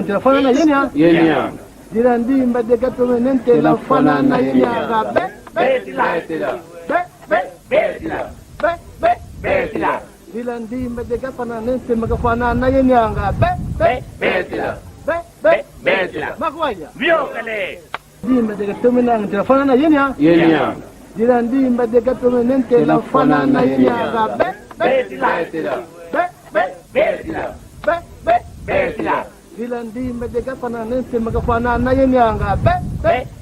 telefona na yenya Dilandi mbade katomenen telefona na yenya ga betila betila Dilandi mbade katomenen telefona na yenya ga betila makwaya Viokale. Dimba de katomenen telefona na yenya Dilandi mbade katomenen telefona na yenya ga betila Dilandi mbade katomenen telefona na yenya ga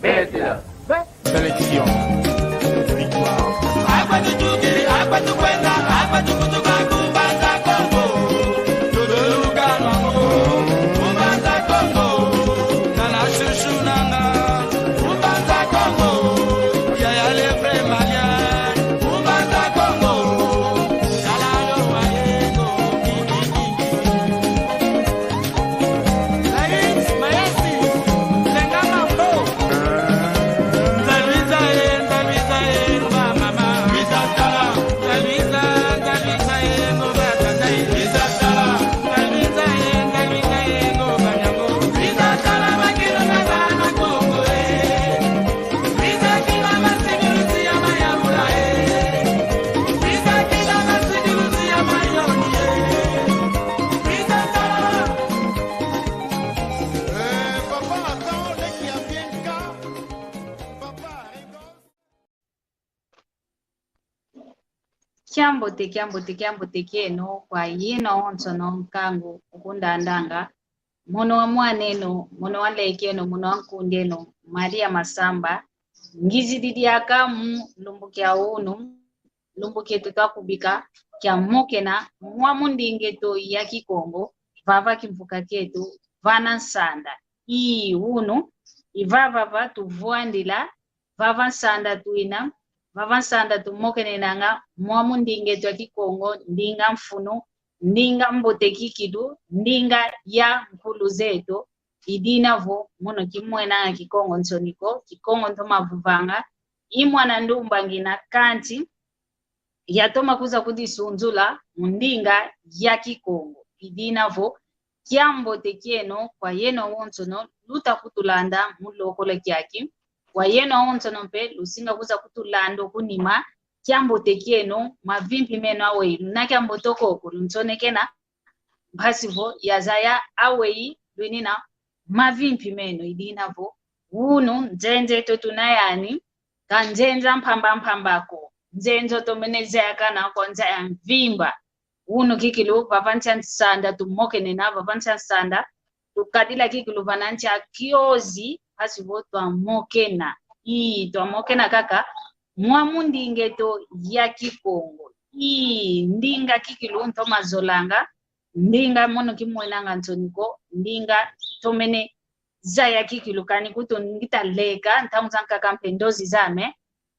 betila Sélection. Victoire. Kiambote keno kwa yino onsono nkangu ukundandanga mono wa mwaneno mono wa lekeno mono wa nkundeno Maria Masamba ngizi didi akamu lumbukia unu lumbukia tutakubika kia mokena mwamundingeto ya Kikongo vava kimfuka ketu vana nsanda unu ivava tuvuandila vava nsanda tuina vava nsanda tumokene nanga mwamundingeto ya Kikongo ndinga mfunu ndinga mbote kikidu ndinga ya nkulu zetu idinavo mono kimwena Kikongo nsoniko Kikongo ntoma vuvanga imwana ndumba ngina kanti yatoma kuza kudisunzula ndinga ya Kikongo idinavo kiambote kieno kwa yeno wonsono luta kutulanda mulokole kyaki kwa yeno wonsono mpe lusinga kuza kutulando kunima kiambote kieno mavimpi meno awe nakiambotoko kuluntsonekena basivo yazaya awe lwinina mavimpi meno idinavo unu nzenze totunayani kanzenza mpambako nzenzo tomeneze yakana kwanza ya mvimba unu kikilu vavancha nsanda tumokene na vavancha nsanda tukadila kikilu vanancha kiozi basivo twamokena twamokena kaka mwamundingeto ya Kikongo ndinga kikilu ntoma zolanga ndinga mono kimwenanga ntoniko ndinga tomene zaya kikilu kani kuto ngitaleka ntamuzanka kampendozi zame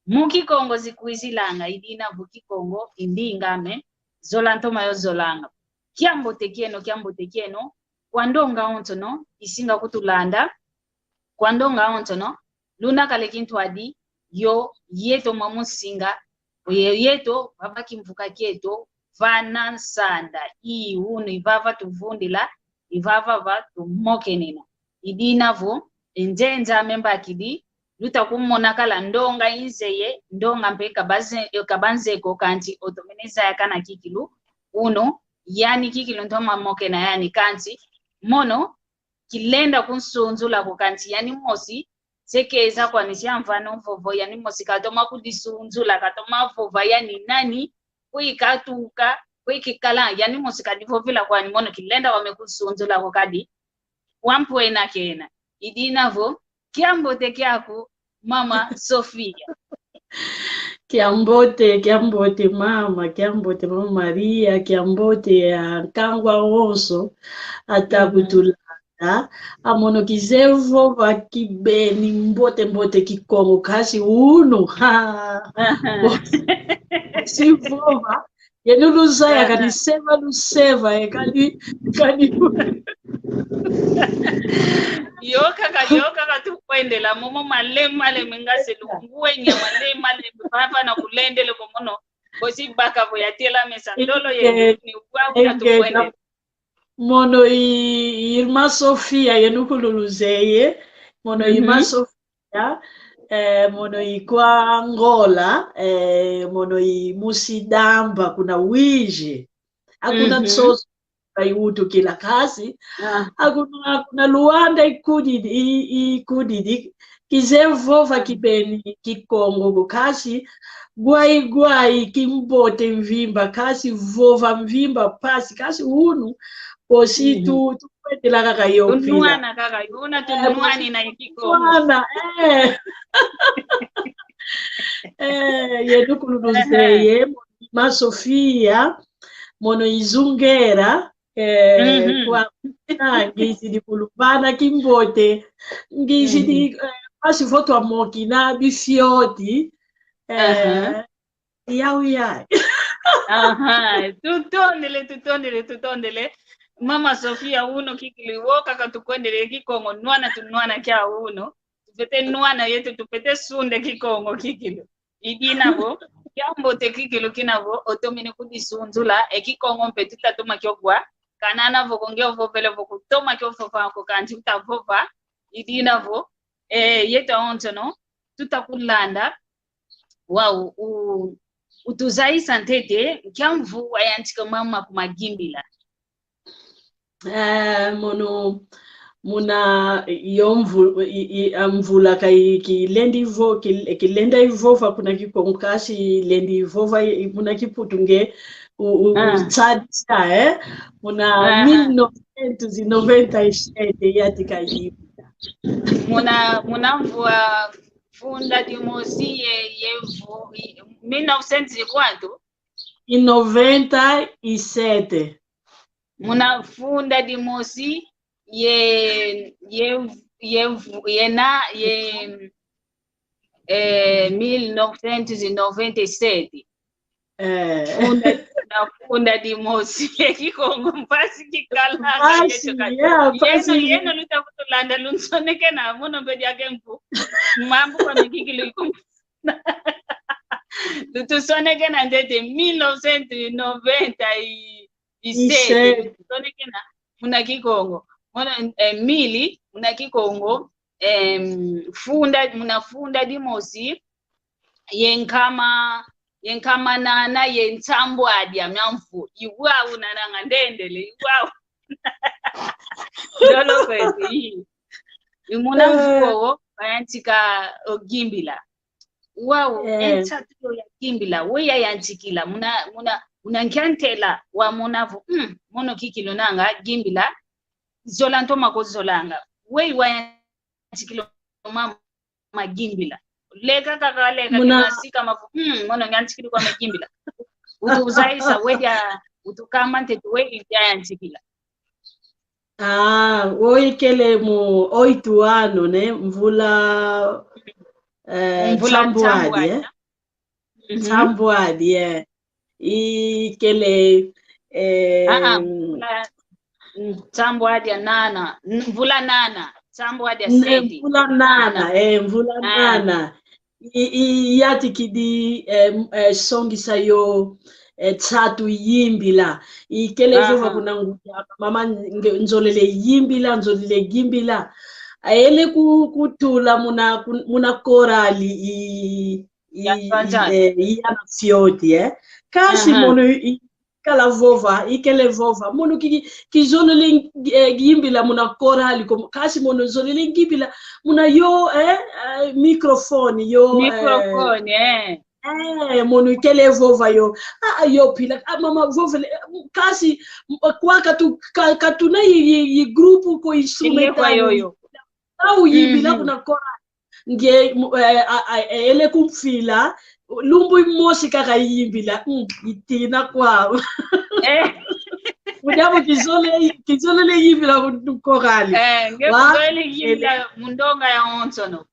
mukikongo zikuizilanga idina vukikongo indingame zola ntoma yo zolanga kiambote kieno kwandonga ontono isinga kutulanda kwandonga ontono luna kale kintu adi yo yeto mamusinga yeto baba kimvuka kieto vana nsanda unu ivava tuvundila ivava tumokenena idinavo enzenza memba akidi luta kumona kala ndonga inzeye ndonga mpe kabanzeko kanti otomeneza yakana kikilu uno yani kikilu ntoma mokena yani kanti mono kilenda kunsunzula ko kanti yani mosi sekeza kwa nishamvano mvovo yani mosi katoma kudisunzula katoma vova yani nani kuikatuka kuikikala yani mosi kadivovila kwa ni mono kilenda wamekusunzula ko kadi wampwena kena idinavo kiambote kyako mama Sofia kiambote mama Maria kiambote ya nkangwa wonso atakutulanda amono kizevo vakibeni mbote Kikongo kasi uno sivova yenuluzaya kaniseva luseva kani yoka tukwendela momo male mengase lunguwe nya male papa na kulendele komono kosi baka vo yatela mesa ndolo ye ni kwa tukwendela mono irmã Sofia yenukululuzeye mono irmã Sofia mono kwa Angola mono Musidamba kuna wije hakuna tsoso kaiutu kila kazi hakuna Luanda ikudidi kizevova kibeni kikongo kasi gwai kimbote mvimba kasi vova mvimba pasi kasi unu posi tu kwetela kaka yo pila Tunuana kaka yuna tunuani na ikiko yedukuluzeye ma Sofia mono izungera kwa ngisi di kulubana kimbote ngisi di pasi foto amokina bifioti ya tutondele mama Sofia uno kikiliwo kaka tukwendele kikongo nuana kya uno tupete nuana yetu tupete sunde kikongo kikilo idinavo kyambote kikilo kinavo otomine kudisunzula ekikongo mpe tutatuma kyogwa kanana vokongeo vovele vokutoma kyofofa ko kanti utavova idinavo yetu ontono tutakulanda wow utuzaisa ntete kyamvu ayantika mama kumagimbila mono muna yomvu amvula kai kilenda ivova kuna kikonkasi lendi ivova muna kiputunge utsadisa muna 1997 yatika yibula muna mvua funda dimosi yevu 1900 quanto? In 97 muna funda dimosi ye 1997 funda dimosi kikongo mpasi kikalanga yeno lutakutulanda lunsoneke na muno mbedi yake mpu mambo kwa mikikilo tutusoneke na ndete 1997 tutusoneke na muna kikongo mili muna kikongo funda dimosi yenkama nana yentambo adia myamfu iwa unananga ndendele iwa dolo kwezi imuna mfuo bayantika ogimbila wow etsatulo ya gimbila weya yantikila muna nkantela wa munavu mono kikilo nanga gimbila zolanto makozolanga wey wa yantikilo mama gimbila leka kakaleka kinasika mafu mono ngantikilo kwa magimbila utuzaisa weya utukamante tuwe yantikila oikele mu 8 ano ne mvula Tambuadi ikele Tambuadi nana mvula nana Tambuadi sedi mvula nana yati kidi songi sayo tatu yimbila ikele vova kuna nguja mama nzolele gimbila aele kutula muna korali yana fioti kasi mono kala vova ikele vova mono kizolele gimbila muna korali kasi mono zolele gimbila muna yo microphone mono ikele vova yo pila mama vova kasi kwa katuna yi grupu ko instrumental au yibila kuna kora nge ele kumfila lumbu mosi kaka yimbila itina kwa mudabo kizole yimbila kukorali ngekuzole yimbila mundonga ya onsono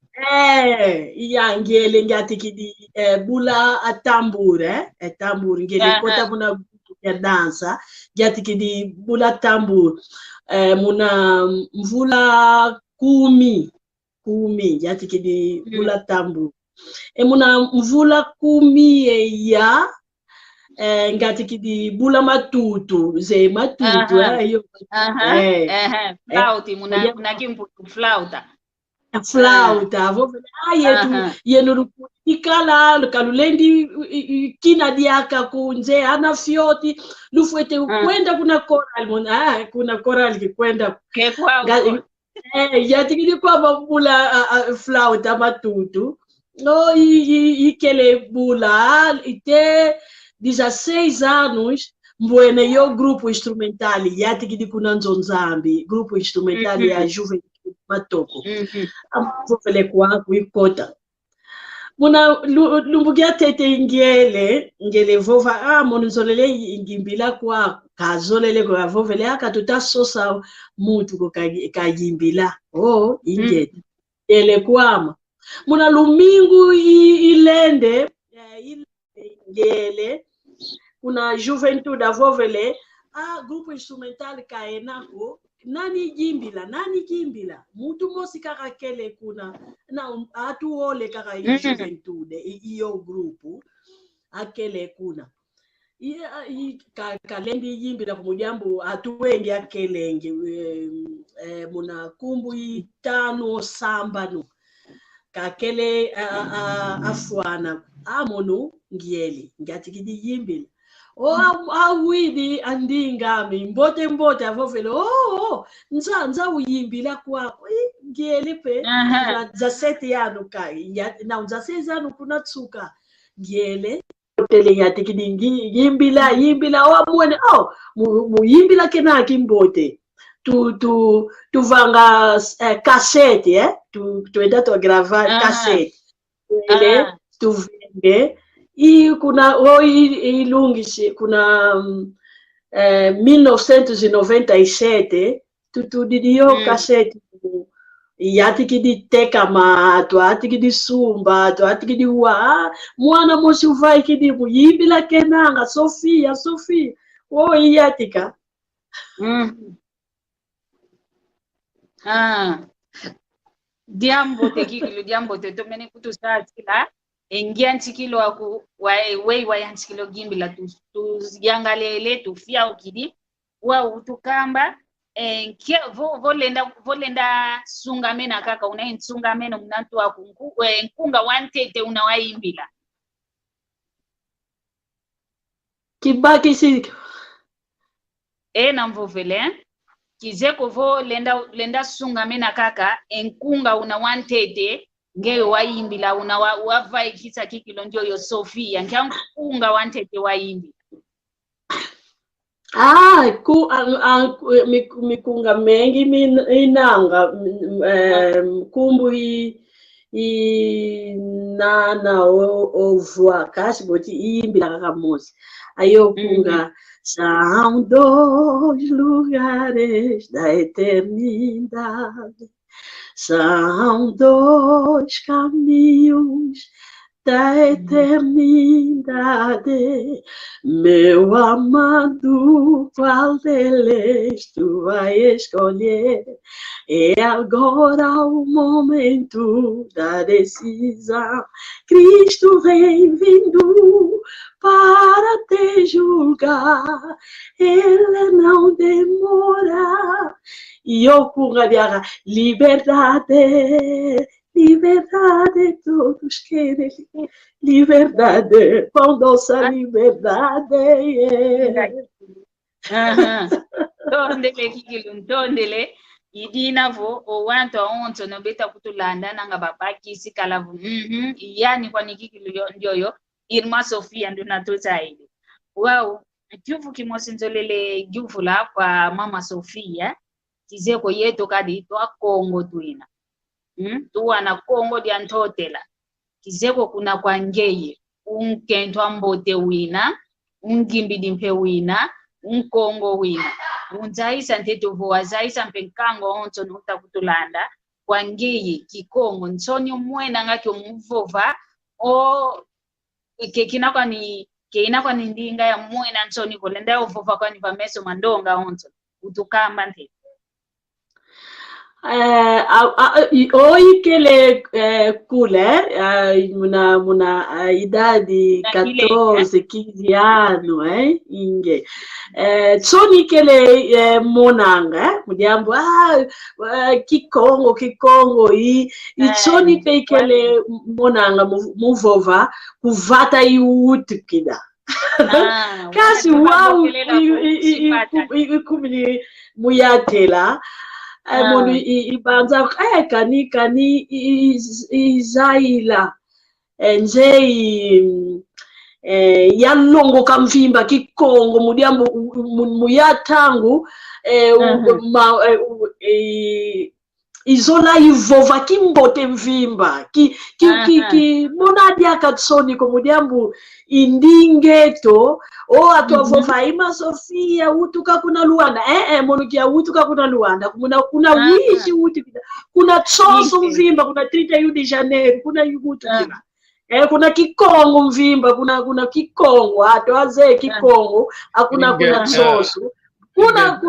ngele ngati kidi bula atambure ngele kota muna ya dansa ngati kidi bula tambur muna mvula kumi yati kidi bula tambu muna mvula kumi ya ngati kidi bula matutu ze matutu yo flauta muna kimputu flauta flauta vovele yetu ikala kalulendi kina diaka kunze ana fioti lufuete kwenda kuna coral kikwenda yatikidi kwa bula flauta matutu no ikele bula ite 16 anos mbwene yo grupo instrumental yatikidi kuna nzonzambi grupo instrumental ya Juventude Matoko vovele kwaku ikota muna lumbugia tete ngele vova monizolele ingimbila kwa kazolele kwa vovele akatuta sosa mutu ko kagimbila ingete ele kwama muna lumingu ilende ngele kuna Juventude vovele grupo instrumental kaenako nani gimbila mutu mosi kaka kele kuna na atu ole kaka Juventude iyo grupo akele kuna kalendi gimbila kumujambo atu wengi akelenge muna kumbu 5 sambano kakele afwana amono ngieli ngatikidi gimbila awidi andingami mbote avovele nza uyimbila kwako ngiyeli pe za 7 ano kai na za 6 ano kuna tsuka ngiyele tele yatikidi yimbila wamwene muyimbila kenaki mbote tu vanga cassette tuenda to gravar cassette ele tu vende kuna ilungishi kuna 1997 tutudidio cassette yatikidi teka mato atikidi sumba to atikidi mwana mosi uvai kidi muyimbila kenanga Sofia yatika diambo te mene kutusatila engia nchikilo waku wei nchikilo gimbila tu yangalele tu fia ukidi wa utukamba kia volenda sunga mena kaka unainsunga mena mnantu waku nkunga wantete unawaimbila kibaki si na mvovele kizeko lenda sunga mena kaka nkunga una wantete ngeyo waimbila una wavai kisa kikilo ndio yo Sofia nkunga wantete waimbila mikunga mengi inanga kumbu nana ovua kasi boti imbila kaka mosi ayo kunga são 2 lugares da eternidade, são 2 caminhos da eternidade, meu amado, qual deles tu vai escolher? É agora o momento da decisão. Cristo vem vindo para te julgar, ele não demora. E eu com a minha liberdade, liberdade, todos querem liberdade, com nossa liberdade. Tondele kikilum tondele idina vo o wanto onto no beta kutulanda nanga babaki sikalavu yani kwa nikikilu njoyo Irma Sofia ndo natota ile wow kyufu kimosinzolele gyufula kwa mama Sofia kizeko yeto kadi to Kongo tuina tuwa na Kongo dia ntotela kizeko kuna kwa ngeye unkento ambote wina ungimbidi mpe wina unkongo wina unzaisa nteto vo azaisa mpenkango onto nuta kutulanda kwa ngeye kikongo nsonyo mwena ngake muvova o keinakwa ni ndinga ya mwena nsoni kolenda uvova kwa ni pameso mandonga onto utukamba nte Oikele kule muna idadi 14 15 ano inge tsoni kele monanga mujambo kikongo tsoni pekele monanga muvova kuvata iutukida kasi wow ikumini muyatela monu ibanza kani izaila nje yalongo kamvimba kikongo mudiambo muyatangu izola ivova kimbote mvimba ki monadi akatsoni ko mudiambo indingeto atwavova ima Sofia utuka kuna luanda monukia utuka kuna luanda kuna wishi utuka kuna tsoso mvimba kuna 31 de Janeiro kuna utukila kuna kikongo mvimba kuna kikongo atwaze kikongo kuna tsoso kuna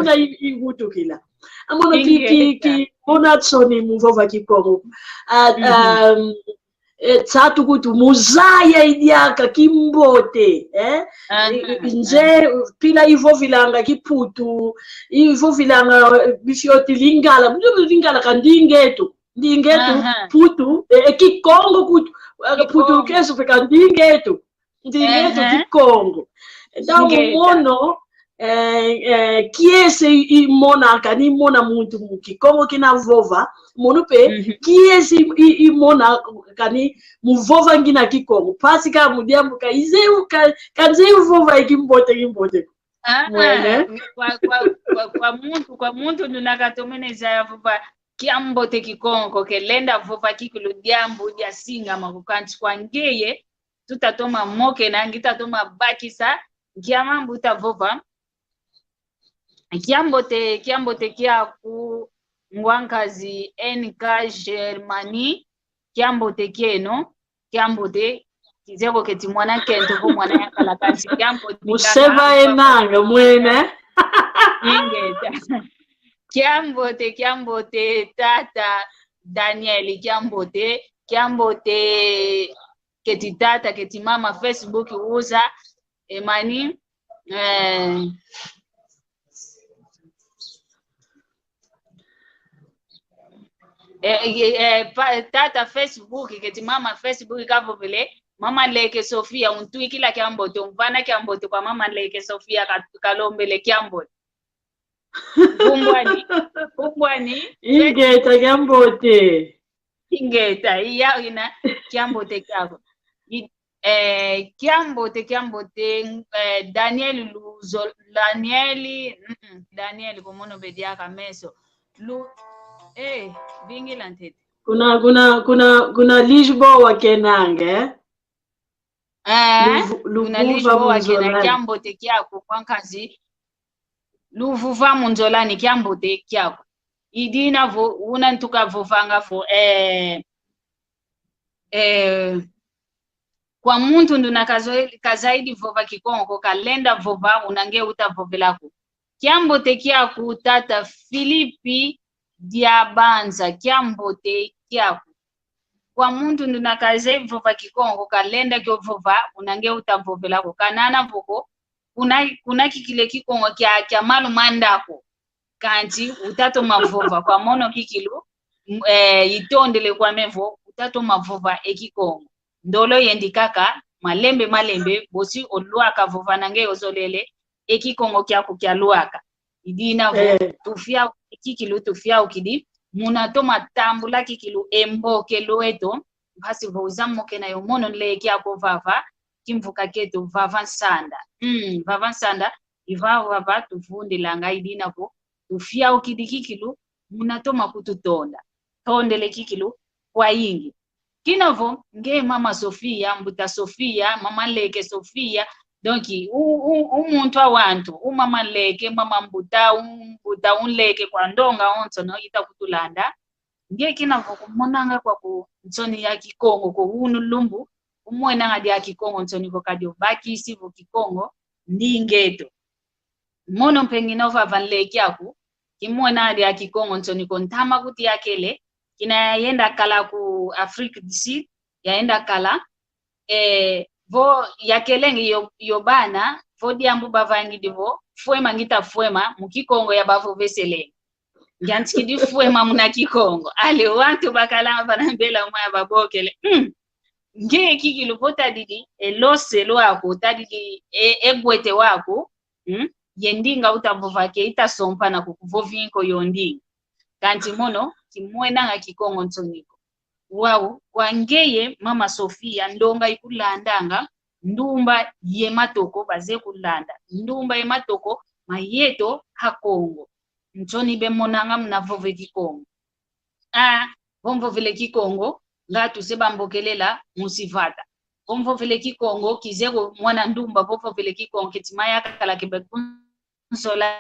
utukila amono ki mona tsoni muvova kikongo tsatu kuti muzaya idiaka kimbote nje pila ivo vilanga kiputu ivo vilanga bifyoti lingala kandingeto putu kikongo putu keso peka ndingeto kikongo ndawo mono kiese imona kani mona muntu mukikongo kina vova monupe kiese imona kani muvova ngina kikongo pasi ka mudiambu ka izeu kanzeu vova ikimbote mwene kwa muntu nunakatomeneza ya vova kiambote kikongo kelenda vova kikulu diambu dia singa makukanchi kwa ngeye tutatoma moke na ngitatoma bakisa ngiamambu tavova kiambote kiaku ngwankazi NK Germany kiambote kieno kiambote kizeko keti mwana kento ko mwana yakala kanchi kiambote museva enanga mwene ingeta kiambote tata Daniel kiambote keti tata keti mama Facebook uza emani tata Facebook keti mama Facebook kavovele mama leke Sofia untui kila kiambote umvana kiambote kwa mama leke Sofia kalombele kiambote kumbwani ingeta kiambote iya ina kiambote kako kiambote Daniel komono bediaka meso bingila ntete kuna Lisboa kenange kuna Lisboa kena kiambote kyako kwankazi luvuva munzolani kiambote kyako idina vo unantuka vovanga vo kwa muntu nduna kazaidi vova kikongo kalenda vova unange utavovelako kiambote kyako tata Filipi Diabanza kiambote kyako kwa muntu nduna kazaidi vova kikongo kalenda kyo vova unange utavovelako kanana voko kuna kikile kikongo kya malu mandako kanti utato mavova kwa mono kikilu itondele kwa mevo utato mavova ekikongo ndolo yendikaka malembe bosi oluaka vova nange ozolele ekikongo kyako kya luaka idina vo tufia kikilu tufia ukidi munatoma tambula kikilu emboke loeto basi vozamoke na yomono le kyako vava kimvuka keto vava nsanda vava tufundi langa idina vo tufia ukidi kikilu munatoma kututonda tondele kikilu kwa ingi kinavo nge mama Sofia mbuta Sofia mama leke Sofia donki umuntu awantu umama leke mama mbuta unleke kwa ndonga onso no itakutulanda nge kinavo kumonanga kwa ku nsoni ya kikongo ko unulumbu umwena ngadi ya kikongo nsoni ko kadio baki isivo kikongo ndingeto mono penginova vanleke yaku kimwena ngadi ya kikongo nsoni ko ntama kuti yakele kina yenda kala ku Afrique du Sud yaenda kala vo yakelenge yobana vo diambu bavangi divo fuema ngita fuema mukikongo ya bavo vesele ngantikidi fuema muna kikongo ale wantu bakala banambela mwa babokele nge kikilo vota didi eloselo ako tadidi egwete wako yendinga utavovake itasompa na kukuvovinko yondinga kanti mono kimwena nga kikongo ntoniko wao wangeye mama Sofia ndonga ikulandanga ndumba ye matoko baze kulanda ndumba ye matoko mayeto hakongo ntoni be monanga mnavove kikongo bomvo vile kikongo ngatu sebambokelela musivata bomvo vile kikongo kizego mwana ndumba bomvo vile kikongo kitimaya kala kibekunsola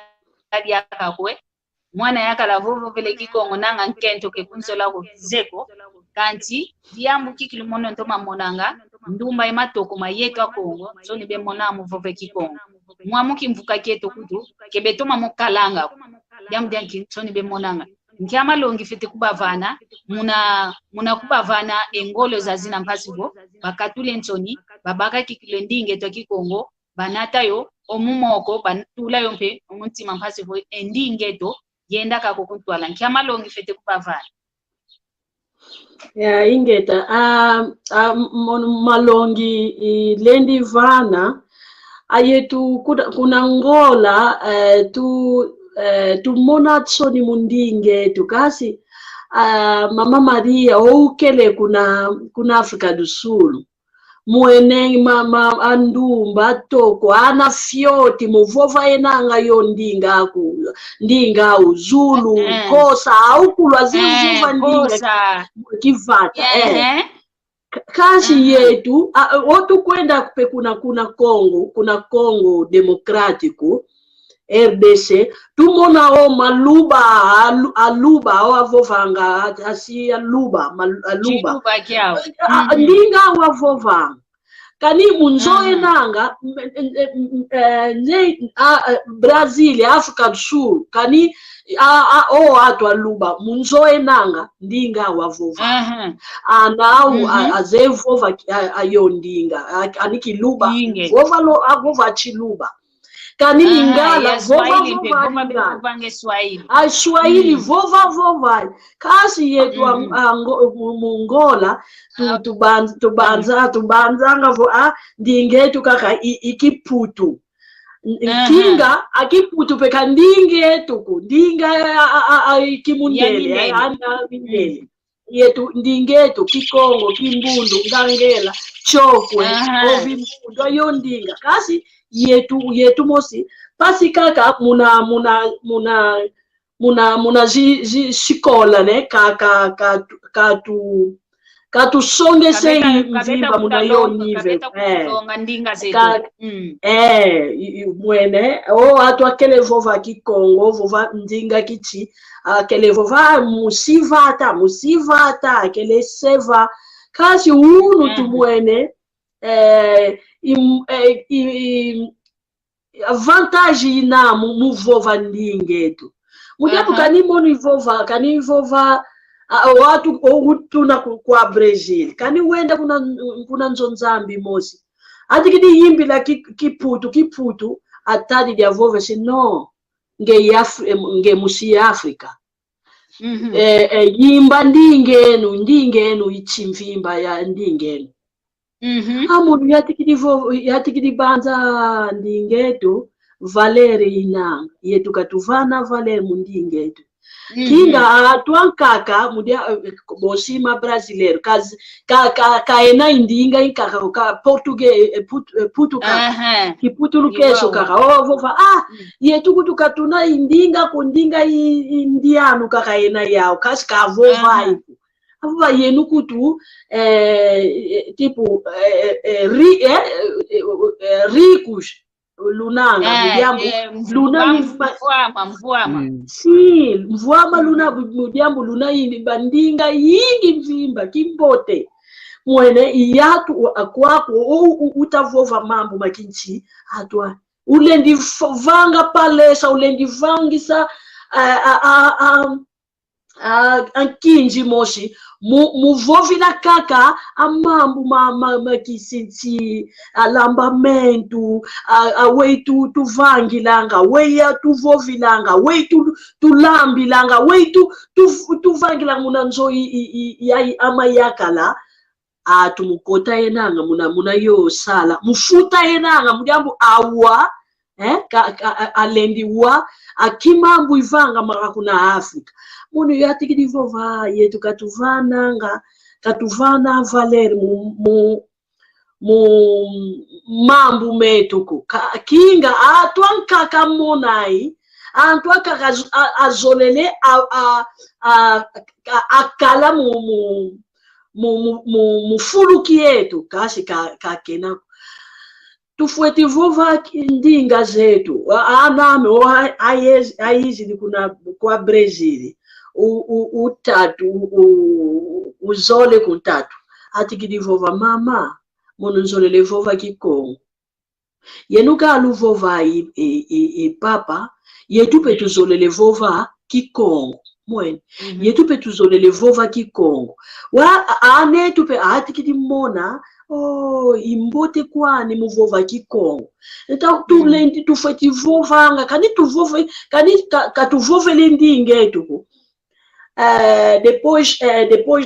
yakakwe mwana yakala vovo vile kikongo nanga nkento ke kunsola ko zeko kanti diambu kikilimono ntoma monanga ndumba ematoko mayeto akongo so ni be monamu vove kikongo mwamuki mvuka keto kutu kebetoma mokalanga diambu dianki so ni be monanga nkiama longi fete kubavana muna kubavana engolo zazina mpasibo bakatule ntoni babaka kikile ndinge to kikongo banatayo omumoko bantula yompe omuntima mpasibo endinge to yenda kako kuntwala nkiama longi fete kubavana ya ingeta malongi lendi vana ayetu kuna ngola tu mona tsoni mundinge tukasi mama Maria oukele kuna Afrika du Sul muene mama andumba toko ana fioti muvova enanga yo ndinga uzulu kosa aukulwa zivuva ndinga kivata kasi yetu otu kwenda kupe kuna Congo Democratico RDC tumona o aluba o avovanga asi aluba ndinga wavovanga kani munzoe nanga Brazil Africa do Sul kani o atu aluba munzoe nanga ndinga wavovanga anau azevova ayo ndinga aniki luba vova lo avova chiluba kani lingala Swahili vova kasi yetu mungola tubanzanga vo ndingetu kaka ikiputu kinga akiputu peka ndingetu ndinga ikimundele mindele yetu ndingetu kikongo kimbundu ngangela chokwe ovimbundo yondinga kasi yetu mosi pasi kaka muna shikola ne katu songe sei mzimba muna yo nive mwene atu akele vova kikongo vova ndinga kichi akele vova musivata akele seva kasi unu tumwene vantagem ina muvova ndingetu mujabu kani vova watu tuna kwa Brazil kani wenda kuna nzonzambi mosi atikidi yimbi la kiputu atadi dia vova si no nge musi Afrika yimba ndingenu ichimvimba ya ndingenu amuntu yatikidi banza ndingetu Valeri inanga yetu katuvana Valeri mundingetu kinga atwankaka mudia bosima brasileiro kaena indinga inkaka ka português kiputu lukeso kaka vova yetu kutukatuna indinga kundinga indiano kaka ena yao kasi kavova ipo ava yenu kutu tipo ricos lunanga mvuama luna mudiambu luna yini bandinga yingi mvimba kimbote mwene iyatu akwako utavova mambo makinchi atwa ulendi vanga palesa ulendi vangisa ankinji moshi muvovila kaka amambu makisinti alambamento awei tuvangilanga weya tuvovilanga wei tulambilanga wei tuvangilanga munanzo amayakala tumukota yenanga muna yo sala mufuta yenanga mujambu awa alendi wa akimambu ivanga mara kuna Afrika munu yatikidi vova yetu katuvana valer mu mambu metuku kinga atwankaka monai antwaka azolele akala mu fuluki yetu kasi kakena tufueti vova ndinga zetu aname aizi kuna kwa Brazil utatu uzole kuntatu atikidi vova mama mono nzolele vova kikongo yenuka alu vova papa yetupe tuzolele vova kikongo mwene yetupe tuzolele vova kikongo wa ane tupe atikidi mona imbote kwani muvova kikongo eta tulendi tufeti vovanga kani tuvove kani katuvovele ndingetu depois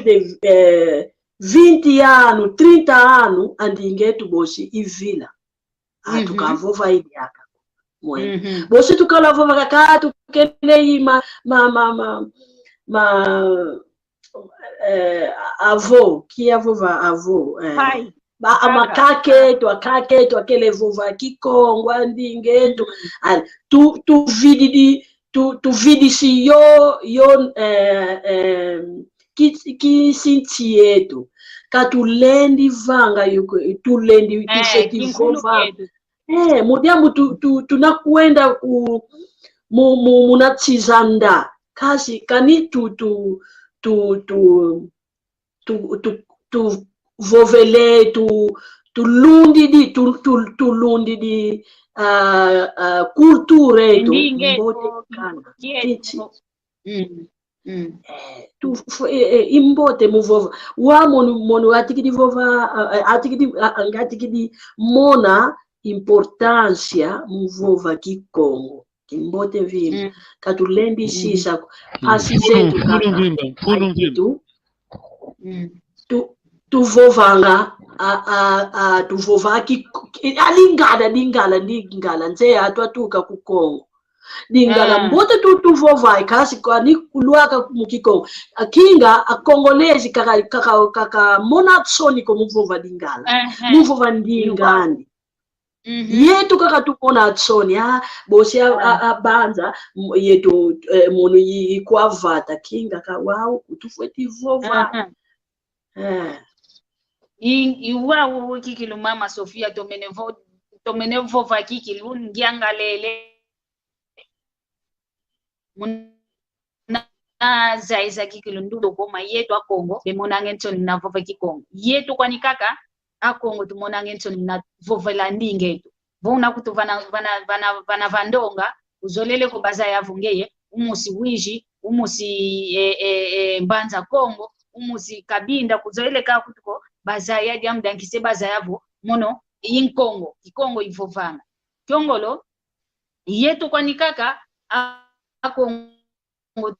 de 20 anos 30 anos andingetu bosi ivila tukavova idiaka mwene bosi tukala vova kakatu kenei avô que vova avô amacaqueto aquele vova kikongo andingetu tu vidi si yo que sentieto katulendi vanga tulendi tufetivova mudiamu tunakwenda munatsizanda kasi kani tu vovele tu lundi di culture tu imbote muvova wa mono atikidi vova atikidi mona importância muvova kikongo kimbote vile katulendi sisa pasi zetu tu vovanga tu vovaki alingala nze atwatuka ku Kongo dingala mbote tu vovai kasi kwani kuluaka mukikongo akinga akongolezi kaka monatsoni ko muvova dingala muvova ndingani yetu kaka tukona atsoni bosi abanza yetu mono yikwavata kinga ka wow tufueti vova iwawo kikilu mama Sofia tomene vova kikilu ngiangalele muna zaiza kikilu ndudo koma yetu akongo bemona ngentoni na vova kikongo yetu kwani kaka akongo tumona ngentoni na vova la ndingetu vona kutu vana vandonga uzolele ko baza yavungeye umusi wiji umusi mbanza Kongo umusi kabinda kuzolele ka kutuko baza ya jamdankise baza yavo mono inkongo kikongo ivovanga kyongolo yetu kwani kaka akongo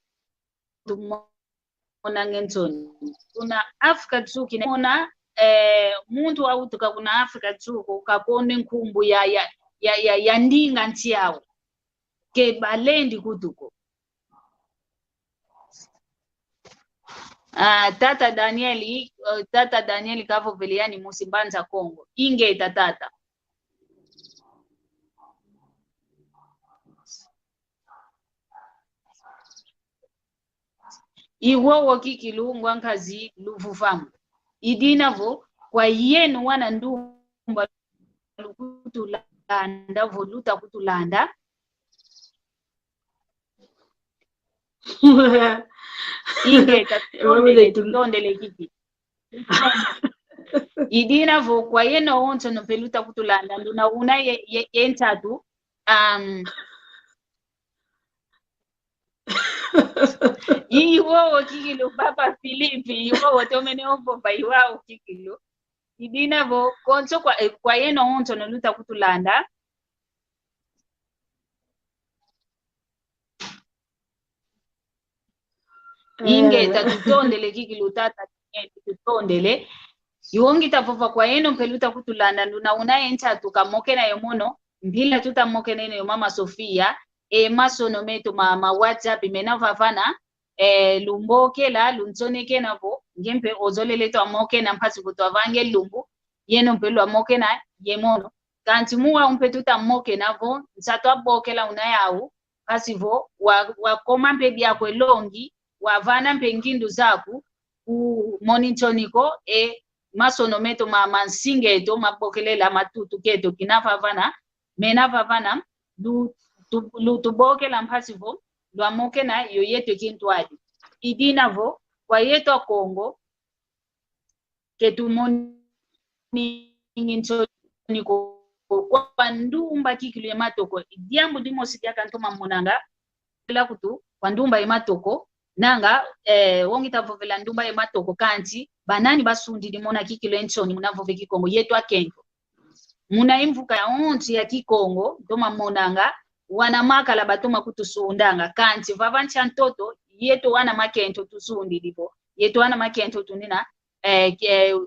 tumona ngentoni kuna Afrika tsuki mona muntu autuka kuna Afrika tsuko kapone nkumbu ya ndinga ntiawo ke balendi kutuko tata Danieli kavo veliani musimbanza Kongo ingeta tata iwowo kikilungwa nkazi luvuvamu idinavo kwa yenu wana ndumba kutulanda voluta kutulanda ingeta tondele kiki idinavo kwa yeno onto no peluta kutulanda nduna una yentatu Iwo kikilo Papa Filipi iwo tomene ovova iwao kikilo idina vo konso kwa yeno onto no luta kutulanda ingeta tutondele kikilo tata tutondele iwongita vova kwa yeno peluta kutulanda nduna unayencha tukamokena yomono mbila tutamokena eno mama Sofia masono meto ma WhatsApp menavavana lumboke la lunzoneke navo ngempe ozolele to amoke na mpasi kuto avange lumbu yeno mpelo amoke na yemono kanti muwa umpetu tamoke navo nsato aboke la unayau pasivo wa koma mpebi yako elongi wavana mpengindu zaku ku monitoniko masonometo mansingeto mabokelela matutu keto kinavavana menavavana lu tuboke la mpasivo lwa moke na yoyeto kintwadi idinavo kwa yeto Kongo ketumoni ngintoniko kwa ndumba kikilo ya matoko idiambu dimo sidia kantoma monanga la kutu kwa ndumba ya matoko nanga wongita vovela ndumba ya matoko kanti banani basundi limona kikilo enchoni munavove kikongo yeto akengo muna imvuka ya onti ya kikongo toma monanga wana makala batoma kutusundanga kanti vavancha ntoto yeto wana makento tusundi lipo yeto wana makento tunina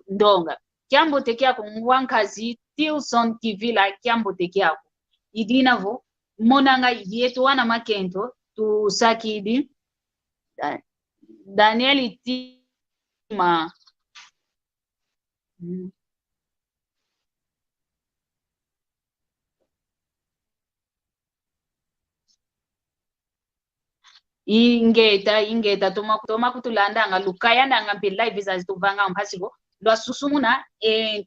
ndonga kiambo tekiako mwankazi Tilson Kivila kiambo tekiako idinavo monanga yeto wana makento tusakidi Danieli Tima ingeta toma kutulanda nga lukaya nanga mpe live zazituvanga mpasivo lwa susumuna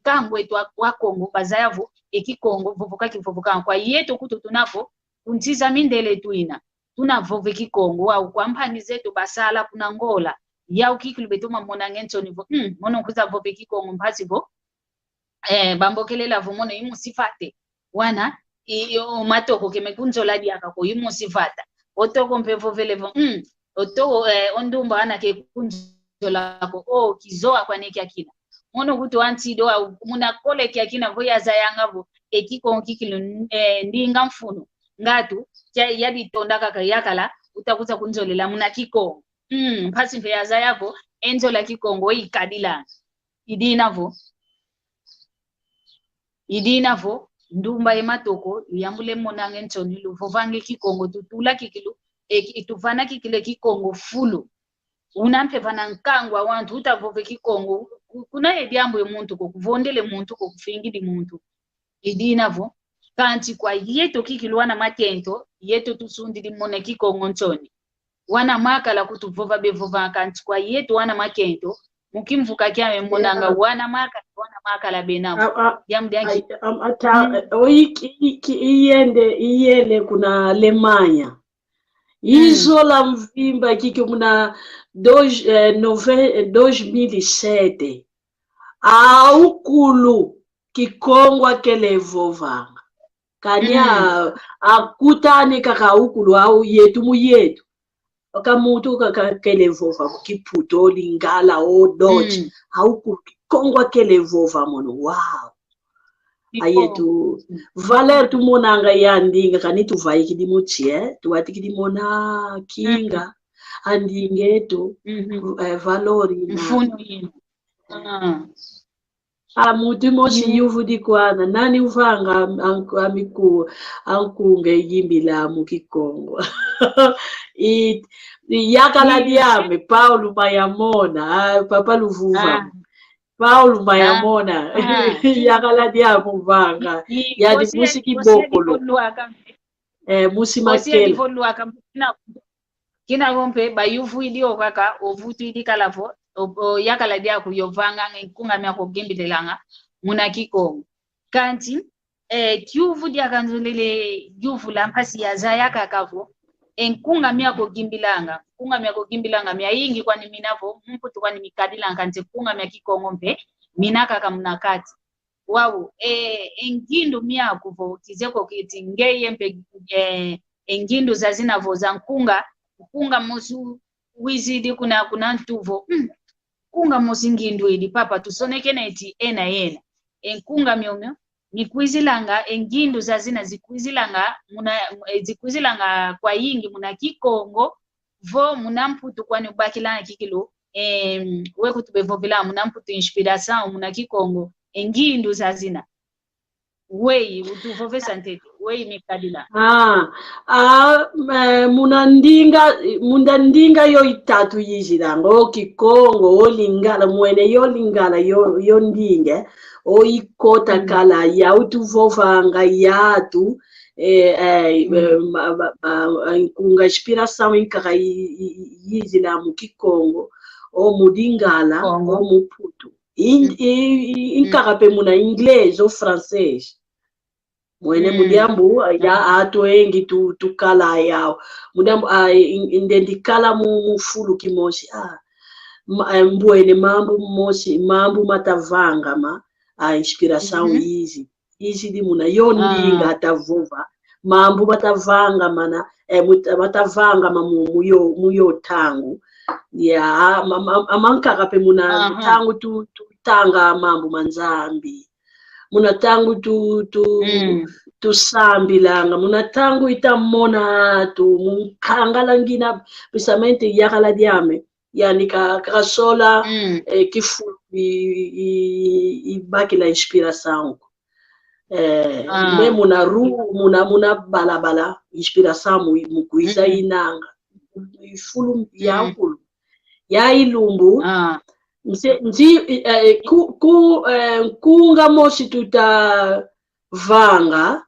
kangwe twa Kongo bazayavu Kongo vovoka kivovoka kwa yeto kutu tunavo kuntiza mindele tuina tunavove Kongo au kwa mpani zetu basala kuna ngola ya ukikulu betuma mona ngento nivo mono kuza vove Kongo mpasivo bambokelela vomono imusifate wana iyo matoko kemekunzola diaka ko imusifata otoko mpevo velevo otoko ondumba ana ke kunzola ko kizoa kwa neki akina mono kutu antido au muna kole ki akina voya zayangavo Kongo kikilu ndinga mfuno ngatu yadi tonda kaka yakala utakuza kunzolela muna Kongo mpasi mpe yazayavo enzola Kongo ikadila idinavo ndumba ematoko yambule monange ntoni luvovange Kongo tutula kikilu ituvana kikile Kongo fulu unampe vana nkangwa wantu utavove Kongo kuna ediambo emuntu kokuvondele muntu kokufingidi muntu idinavo kanti kwa yeto kikilu wana makento yeto tusundili mone Kongo ntoni wana makala kutuvova bevova kanti kwa yeto wana makento mukimvuka kyame monanga wana makala benamo yamdangi iyende kuna Alemanya izola mvimba kiki muna 2007 aukulu Kikongo kelevovanga kanya akutani kaka ukulu au yetu muyetu kamutu kelevova kiputo lingala Dodge aukulu Kikongo kelevova mono wow ayetu Valer tu monanga yandinga kanitu vaiki di mutie tu atiki di mona kinga andingeto valori mfuno mutu mosi yuvu di kwana nani uvanga ankunge yimbila mu Kikongo yakala diame Paulo Mayamona Papa Luvuva Paulo Mayamona yakala diamu vanga yadi musiki bokolo musi makelo kina gompe bayuvu ilio kaka ovutu idikalavo yakala dia kuyovanga nkunga mya ko gembilelanga muna Kongo kanti kyuvu dia kanzulele yuvu la mpasi ya zayaka kavo nkunga mya ko gimbilanga mya yingi kwani minavo mputu kwani mikadila kanti kunga mya Kongo mpe minaka kamnakati wawu engindu mya kuvo kizeko kiti ngeye mpe engindu zazinavo za nkunga kunga mosu wizidi kuna ntuvo kunga mosi ngindu ili papa tusoneke neti ena enkunga myomyo nikwizilanga engindu zazina zikwizilanga kwa yingi muna kikongo vo muna mputu kwani ubakilanga kikilo wekutube vila muna mputu inspiration muna kikongo engindu zazina wei utuvovesa ntete wei mikadila munda ndinga yo itatu yizilanga o kikongo o lingala mwene yo lingala yo ndinge o ikota kala ya utuvovanga yatu kunga inspiração inkaka yizila mu kikongo o mudingala o muputu inkaka pe muna inglês o francês mwene mudiambu ya ato engi tukala yao mudiambu indendikala mufulu kimosi mbwene mambu matavanga ma inspiração izi di muna yondinga atavova mambu matavanga mana matavanga muyo tangu ya amankaka pe muna tangu tanga mambu manzambi muna tangu tusambilanga muna tangu itamona munkangalangina pisamente yakala diame yani kasola kifu ibaki la inspiração me muna balabala inspiração mukuiza inanga ifulu yankulu ya ilumbu kunga mosi tuta vanga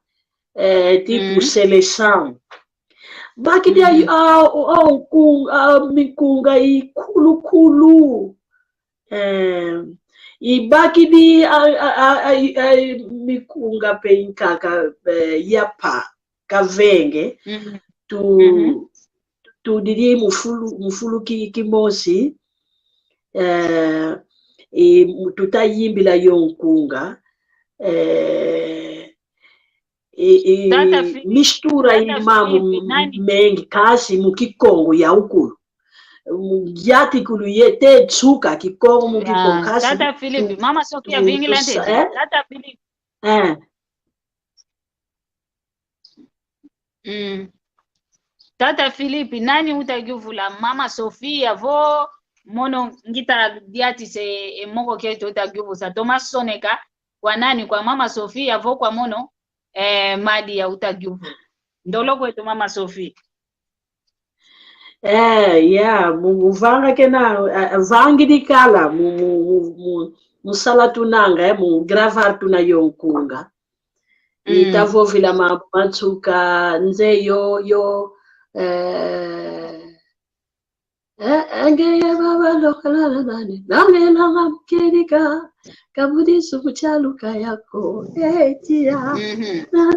tipo seleção baki dia mikunga ikulu ibaki di mikunga pe inkaka yapa kavenge tu diri mufulu kimosi tutayimbila yonkunga mistura imambo mengi kasi mukikongo ya ukulu yati kulu yete tsuka kikongo mukikongo kasi Tata Philippe mama Sofia vingila ndete Tata Philippe Tata Philippe nani utagivula mama Sofia vo mono ngita diati se moko keto utagivu sa Thomas Soneka kwa nani kwa mama Sofia vo kwa mono madi ya utagivu ndolo kwetu mama Sofia muvanga kena vangi dikala musala tunanga mu gravar tuna yonkunga itavovila matsuka nze yo angeye baba lokala nani nanga mkirika kabudi suchaluka yako tia na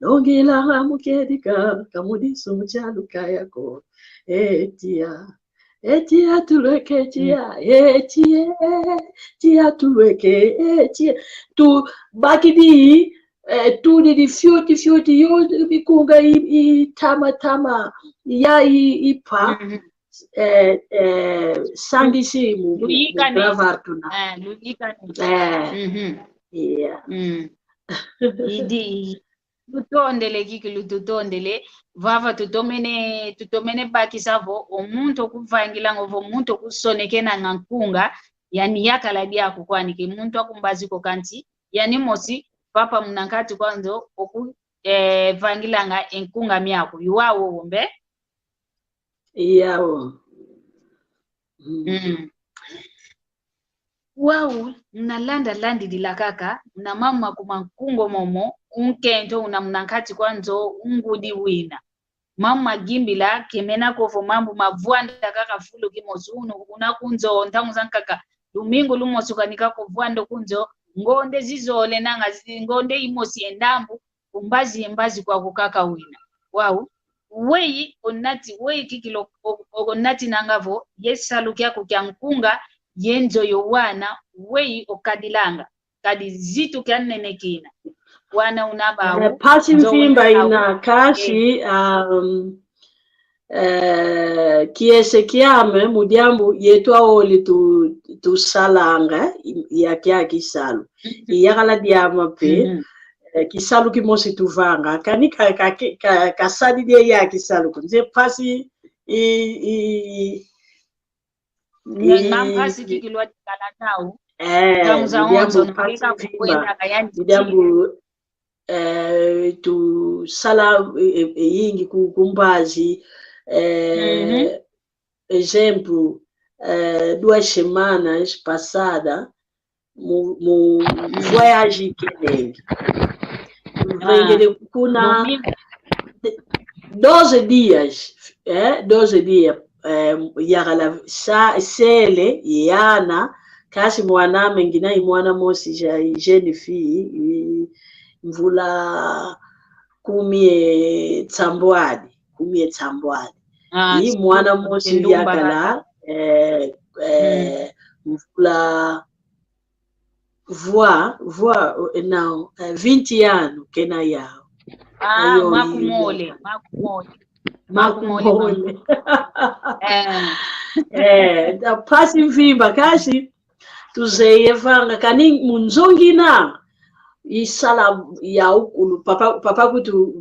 nongila mkirika kabudi suchaluka yako tia tuleke tia tuleke tia tu bakidi tu di fioti yo mikunga tama ya ipa sangisi mu gravar tuna idi tutondele kikilu tutondele vava tutomene baki savo omuntu okuvangila ngovo omuntu okusonekena ngankunga yani yakala dyako kwani ke muntu akumbaziko kanti yani mosi papa mnankati kwanzo oku vangilanga enkunga myako yuwawo wombe yawo Wow, mnalanda landi dilakaka na mama kumankungo momo unkento una mnankati kwanzo ungudi wina mama gimbila kemena kovo mambu mavwanda kaka fulu kimozunu unakunzo ntangu zankaka domingo lumosuka nikako vwando kunzo ngonde zizole nanga ngonde imosi endambu umbazi kwa kukaka wina wow wei onati wei kikilo onati nangavo yesalukia kukyankunga yenzo yowana wei okadilanga kadi zitu kyanenekina wana unaba pasi mvimba ina kashi kiese kiame mudiambu yetu aoli tu salanga ya kisalu iyakala diama pe kisalu kimosi tuvanga kani kasadi dia ya kisalu kunze pasi mampasi kikilwa kalatau kamuza onzo nalika kukwenda kayandi mudiambu tu sala yingi kumbazi exemplo 2 semanas passada mu voyage que kuna 12 dias 12 dias yagala sele yana kasi mwana mengina imwana mosi ja jeune fille mvula kumie tsambwadi hii mwana mosi yakala mvula voix não 20 anos kena yao makumole pasi mvimba kashi tuzeye vanga kani munzongina isala ya ukulu papa kutu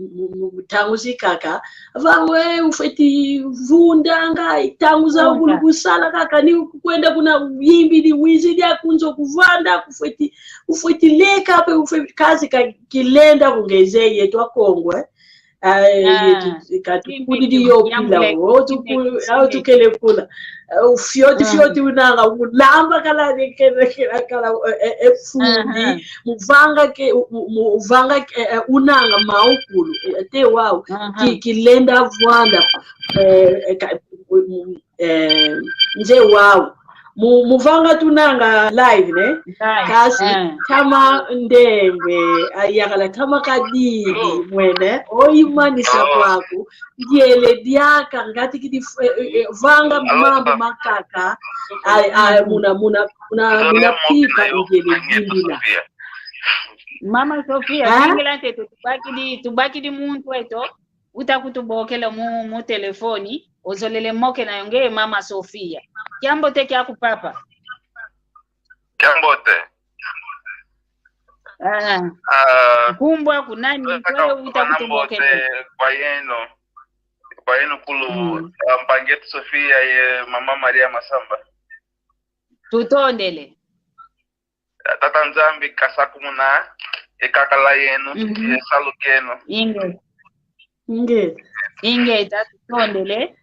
mutanguzi kaka vawe ufeti vundanga itanguza ukulu kusala kaka ni kwenda kuna yimbi di wizi dia kunzo kuvanda ufeti leka pe ufeti kazi kilenda kungeze yetu akongwe katukudi diyo pila au tukele kula fioti unanga ulamba kala efundi muvanga unanga maukulu te wow kilenda vwanda nje wow muvanga tunanga live ne kasi kama ndembe yakala kama kadidi mwene oyimanisa kwako ndiele diaka ngati kidi vanga mambo makaka muna pipa ngele dindila Mama Sofia ingela tetu tubaki di muntu eto utakutubokela mu telefoni ozolele moke na yongee Mama Sofia kiambote kya kupapa kiambote kumbwa kunani wewe utakutubokela kwa yenu kulu mpangetu Sofia ye Mama Maria Masamba tutondele tata nzambi kasakumuna ekakala yenu yesalu kenu inge tutondele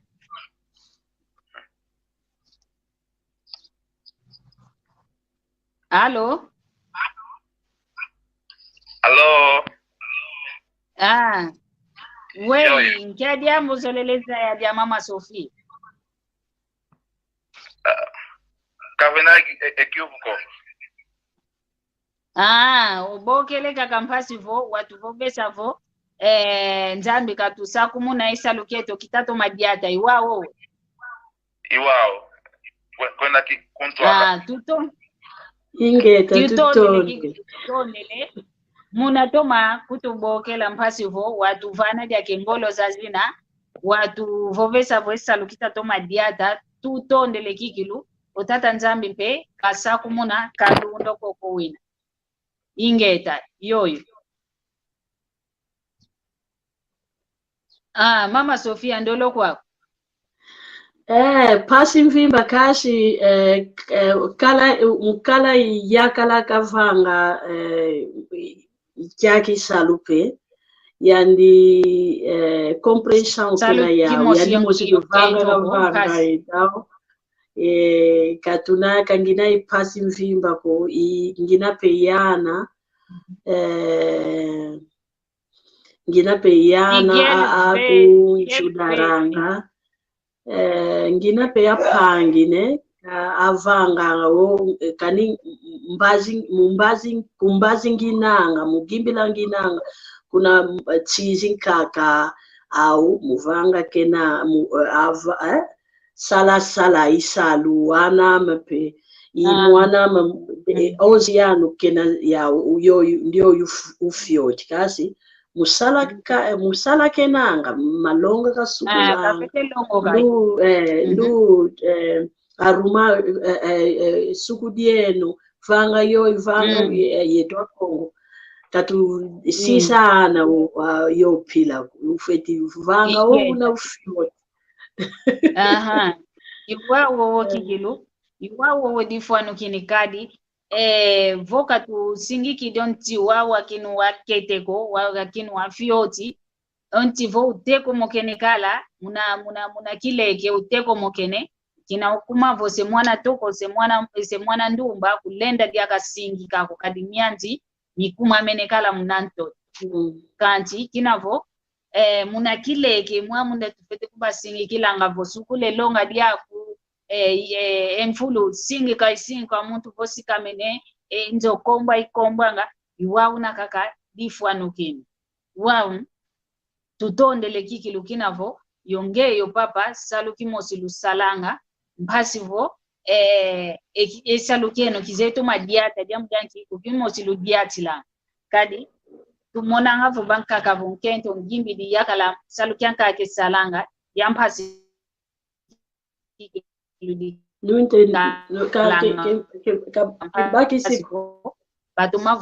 Allo wewe nkiadia muzoleleza ya dia Mama Sofia kavena ekiuko ubokele kakampasi vo watu vo besa vo nzambi katusaku muna isalu keto kitato madiata iwao kwenda kikuntwala tuto ingeta tutondele munatoma kutubokela mpasi vo watu vana dia kengolo zazina watu vovesa vo isalu kitato madiata tutondele kikilu utata nzambi mpe kasaku muna kalundo koko wina ingeta yoyo Mama Sofia ndolo kwako pasi mvimba kashi kala yakala kavanga kyaki salupe yandi comprehension kuna yao yandi mosi kuvanga itao katuna kangina ipasi mvimba ko ingina peyana aku chudaranga ngina peya pangine avanga kani kumbazi nginanga mugimbila nginanga kuna chizi kaka au muvanga kena sala isalu wana mape e mwana 11 anos que ya uyo ndio ufiote kasi musala kenanga malonga kasukula ndu aruma sukudieno vanga yetwa Kongo tatu sisana yo pila ufeti vanga una ufiote iwawo kikilu iwawo difwanu kinikadi voka tu singiki donti wawa kinu waketeko wawa kinu wafioti onti vo uteko mokenekala muna kileke uteko mokene kina ukuma vo se mwana toko se mwana ndumba kulenda diaka singi kako kadimianti mikuma menekala munanto kanti kinavo muna kileke munda tufete kuba singi kilanga vo sukule longa diaku enfulu singi kai singi kwa muntu vosi kamene nzo komba ikombanga iwawu na kaka difwanu kinu wawu tutondele kiki lukinavo yongeyo papa saluki mosi lusalanga mpasivo salukeno kizetu madiata diamudanki ukimosi ludiati la kadi tumona ngavo banka kavunkento ngimbi di yakala salukianka ke salanga yampasi ludi Lunte baki sipo batuma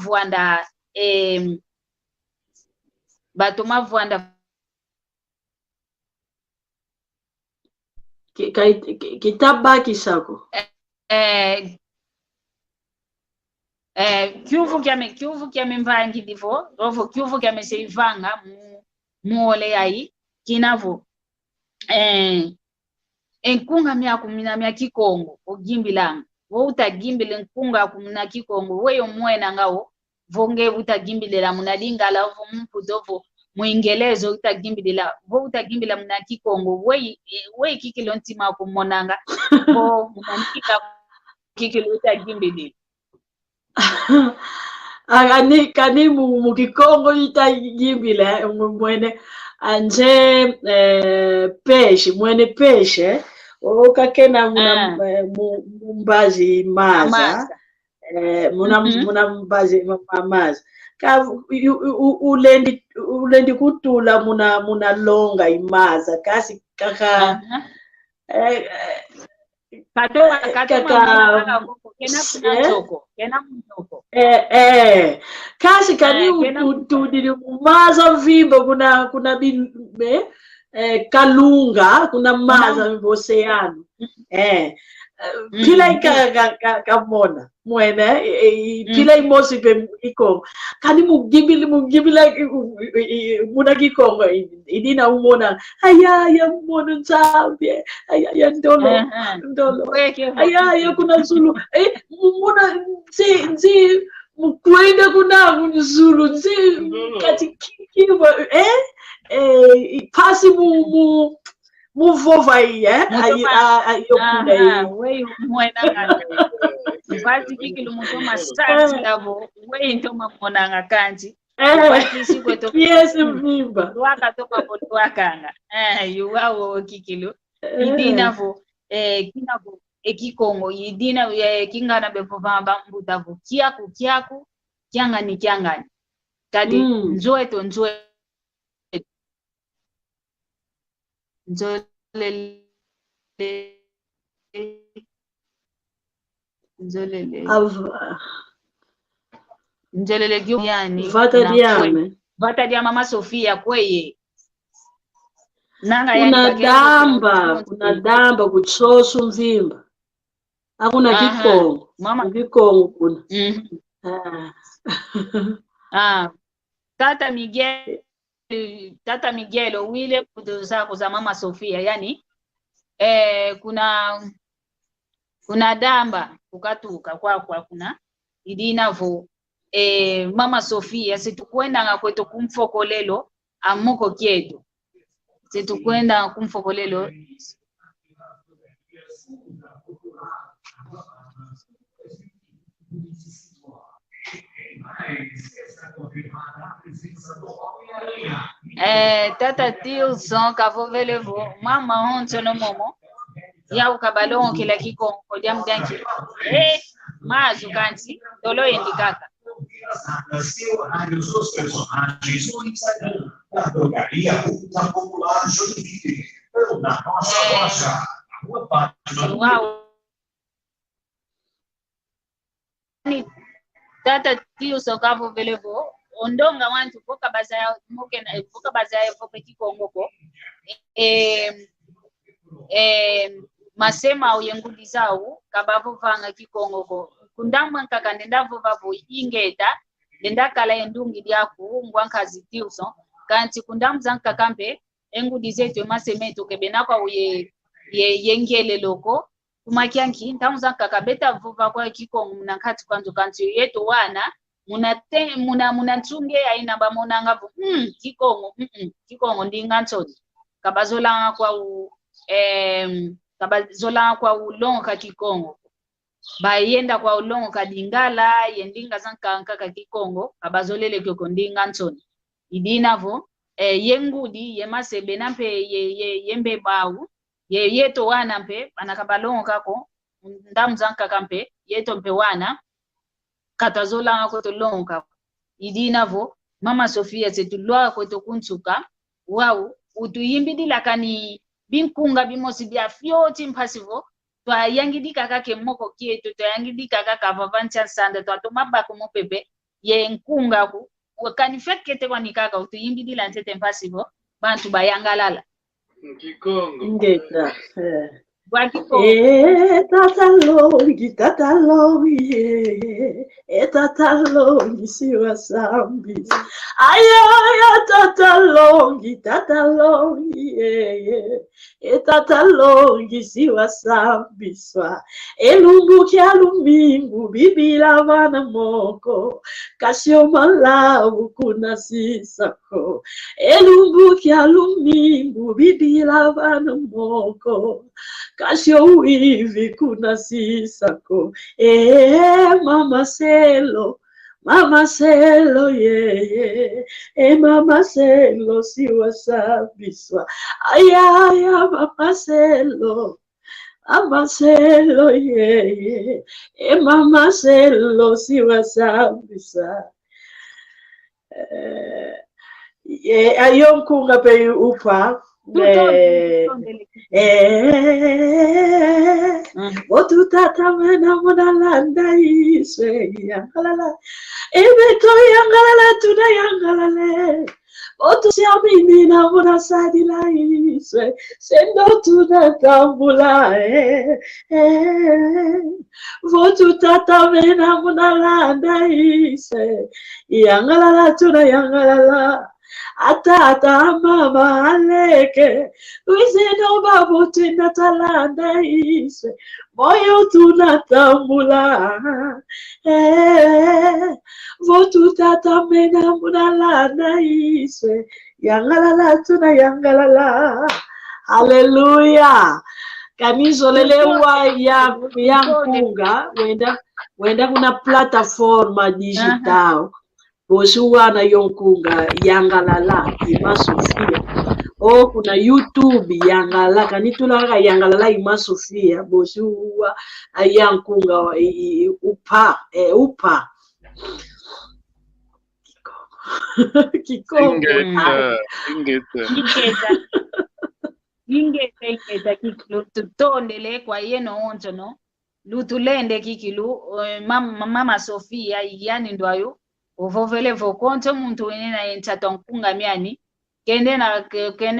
vuanda kitabaki sako kyuvu kyame mvangi divo rovo kyuvu kyame seivanga muole yai kinavo enkunga mya kikongo ogimbilanga wo utagimbile nkunga kumna kikongo weyo mwena ngao vonge utagimbilela munadingala vo mpudovo muingelezo utagimbilela vo utagimbila muna kikongo we kikilo ntima kumonanga vo munandika kikilo utagimbilela kani mu kikongo itagimbila mwene anje peshe mwene peshe okakena mumbazi maza muna mbazi maza ka ulendi kutula muna longa imaza kasi kaka kasi kani utudili maza vimbo kuna kalunga kuna maza oceano pila kamona mwene pila imosi pe ikongo kani mugibila muna kikongo idina umona aya mona nzambie aya ndolo aya kuna zulu muna nzi mukwenda kuna zulu nzi kati kiwa pasi muvova weyo mwena basi kikilo mutoma santi lavo weyo ntoma monanga kanji basi kweto yes mimba waka toka potwakanga yuwawo kikilo idinavo kinavo ekikongo idina kingana bevova mbutavo kiaku kyangani kadi nzoeto nzolele yani vata dia mama Sofia kweye nanga kuna damba kuchosu mvimba hakuna kikongo mama kikongo kuna Tata Miguel wile kutoza za mama Sofia yani kuna damba kukatuka kwa kuna idinavo mama Sofia situkwenda ngakweto kumfokolelo amoko kyetu situkwenda kumfokolelo Tata Tilson kavovelevo mama onto no momo ya ukabalongo kila kiko odia mdanki mazu kanti dolo indikaka wow ni tata tio sokavo velevo ondonga wantu boka bazaya moke na boka bazaya fope kikongoko masema uyengudi zao kabavo vanga kikongoko kundamwa kaka ndendavo vavo ingeta ndenda kala endungi diaku ngwankazi tiuso kanti kundamza kakampe engudi zetu masemeto kebenakwa uye yengele loko kumakianki ntamza kakabeta vuva kwa kikongo mnankati kwanzo kanti yeto wana muna ntunge aina ba mona ngavu kikongo ndinga ntodi kabazola kwa ulonga kikongo bayenda kwa ulongo kadingala yendinga zanka kaka kikongo kabazolele kyoko ndinga ntoni idinavo yengudi yemasebe nampe yembe bawu yeto wana mpe anakabalongo kako ndamu zanka kampe yeto mpe wana katazola ko to longa idinavo mama Sofia setulwa ko to kunchuka wau utuyimbidila kani binkunga bimosi bya fyoti mpasivo twa yangidika kake moko kieto twa yangidika kaka vavancha sanda twa to mabako mopepe ye nkunga ku wakani fekete kwa nikaka utuyimbidila ntete mpasivo bantu bayangalala Kikongo ngeta tatalongi siwa sambi aya tatalongi tatalongi siwa sambi swa elungu kya lumingu bibila vana moko kasio malawu kuna sisako elungu kya lumingu bibila vana moko kasio wivi kuna sisako mama selo Mama selo siwa sabiswa aya mama selo mama selo siwa sabisa ayonkunga pe upa Otu tata mena mona landa iswe yangalala ebeto yangalala tuna yangalale otu siamini na mona sadila iswe sendo tuna tambula Otu tata mena mona landa iswe yangalala tuna yangalala Atata mama aleke Luizeno babu tuna talanda iswe Moyo tunatambula Votu tata mena munalanda iswe Yangalala tuna yangalala Hallelujah Kanizo lelewa ya mpunga Wenda kuna plataforma digital Bosuwana yonkunga yangalala ima Sofia kuna YouTube yangalala kanitulaga yangalala ima Sofia bosuwa ayankunga upa Kikongo ingeta kikilu tutondele kwa yeno onto no lutulende kikilu mama Sofia yani ndwayo uvovele vokonto muntu wenena yentata nkunga miani kende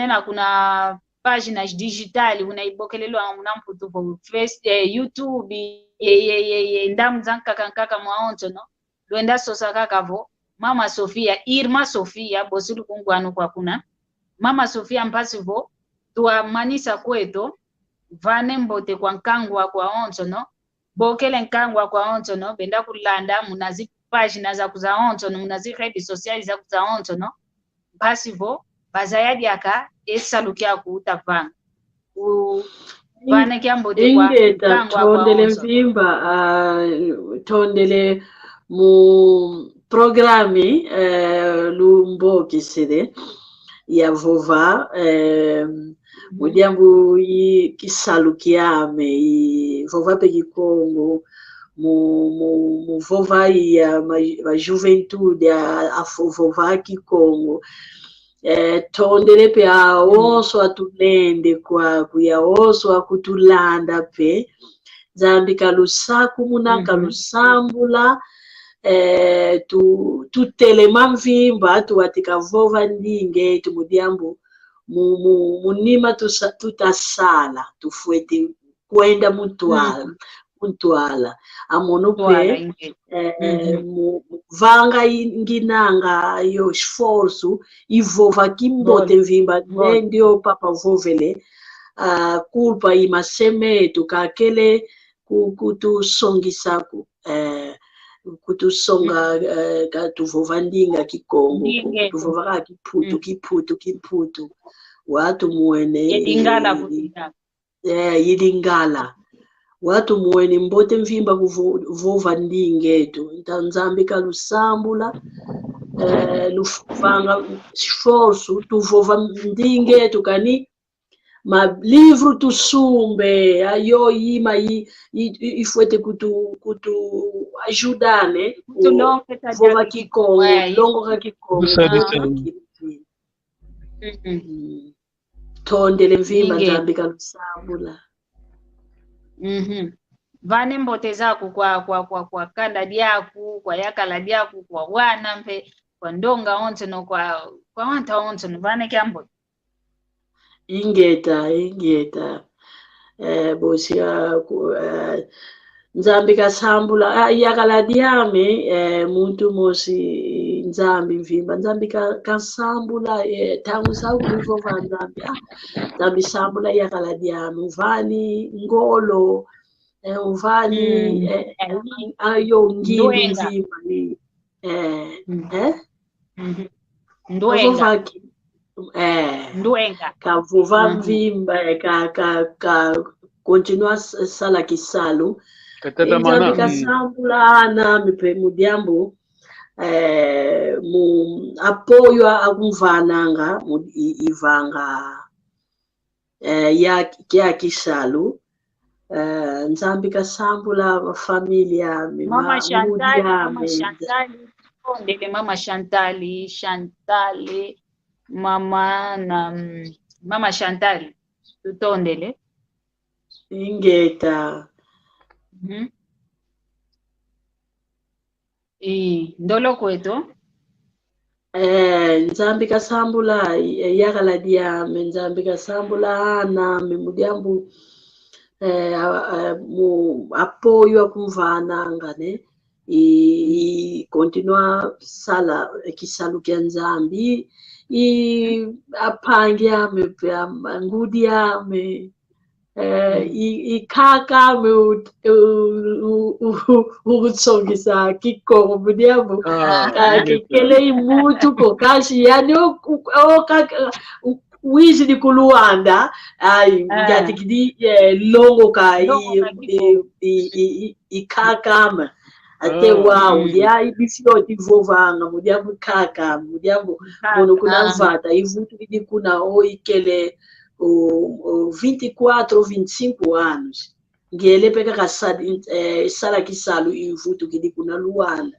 na kuna páginas digitali unaibokelelwa unamputu vo YouTube ndamu zanka kankaka mwaonto no luenda sosa kakavo mama Sofia Irma Sofia bosulu kungwanu kwa kuna mama Sofia mpasivo tuwa manisa kweto vane mbote kwa nkangwa kwa onto no bokele nkangwa kwa onto no benda kulanda munazi página za kuza onto no munazi redes sociales za kuza onto no basivo bazayadi aka esalukia kuutavanga vane kiambote kwa nkangwa kwa tondele onto vimba tondele mu programi lumboki sede ya vova mudiambu kisalu kiame vova pe Kikongo mu vova ya ma juventude a vova Kikongo tondele pe aoso atulende kwa kuya oso akutulanda pe Nzambi kalusaku munaka lusambula tutelema mvimba tuwatika vova ndinge tumudiambu munima tutasala tufuete kwenda muntwala amono pe vanga nginanga yo esforço ivova kimbote mvimba ndio papa vovele culpa imasemetu kakele kutusongisaku kutusonga katuvova ndinga Kikongo tuvova kiputu watu muene yidingala watu muene mbote mvimba kuvova ndingetu Nzambi kalusambula lufanga esforço tuvova ndingetu kani ma livro tusumbe ayo ima ifuete kutu ajudane vova Kikongo longo ka Kikongo tondele mvimba Nzambi kalusambula vane mbote zako kwa kanda lyaku kwa yakala lyaku kwa wana mpe kwa ndonga onse no kwa wanta onse no vane kyambote ingeta bosia Nzambi kasambula yakala diame muntu mosi Nzambi mvimba Nzambi kasambula tangu saukuvova Nzambi sambula yakala diame uvani ngolo uvani ayo ngini mvimba Ndwenga kavuva mvimba ka continua sala kisalu Nzambi kasambula na mipe mudiambu mu apoio akumvananga ivanga ya kisalu Nzambi kasambula familia Mama Chantali Mama Chantali tutondele ingeta ndolo kweto Nzambi kasambula yakala diame Nzambi kasambula na mudiambu mu apoio akumvananga ne continua sala kisalu kya Nzambi apangi ame ngudi ame ikaka ame ugutsongisa Kikongo mudiambu kekele imutu kokashi yani wizi di kuluanda ngati kidi longo ka ikakama ate wow ya ibisio tivovanga mudiambu kaka mudiambu mono kuna mvata ivutu kidi kuna ikele 24 ou 25 anos ngele peka kasadi sala kisalu ivutu kidi kuna luanda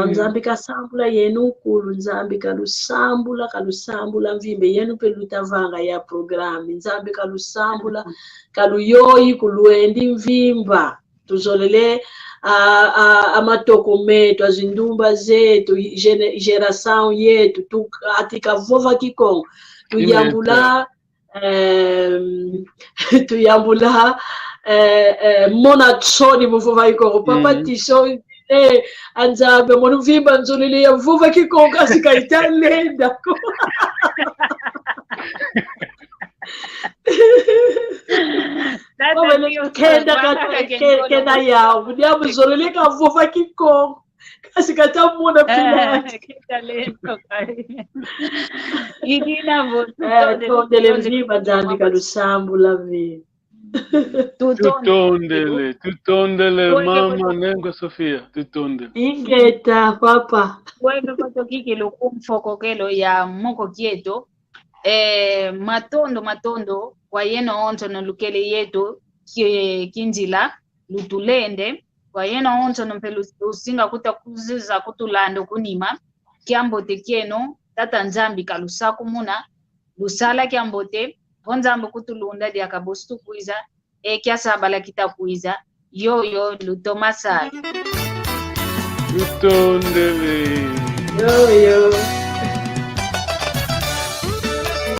Nzambi kasambula yenu kulu Nzambi kalusambula mvimbe yenu pelutavanga ya programu Nzambi kalusambula kaluyoyi kuluendi mvimba tuzolele amatokometo azindumba zetu geração yetu atika vova Kikongo tuyambula mona tsoni muvova Kikongo papa tiso Nzambi monu vimba nzolele ya vova Kikongo asikaitалenda kenda yao mudiambu nzolele ka vova Kikongo asikatamona pilati tondele mvimba Nzambi kalusambula vi tutondele mama nengo Sofia tutondele ingeta papa bueno pato kiki lo kumfoko kelo ya moko kieto matondo kwa yeno onto no lukele yetu kinjila lutulende kwa yeno onto no mpelu usinga kutakuziza kutulando kunima kiambote kieno tata nzambi kalusaku muna lusala kiambote honzambo kutulunda dia kabostu kuiza kiasabala kitakuiza yoyo lutomasala Tutondele. Yo.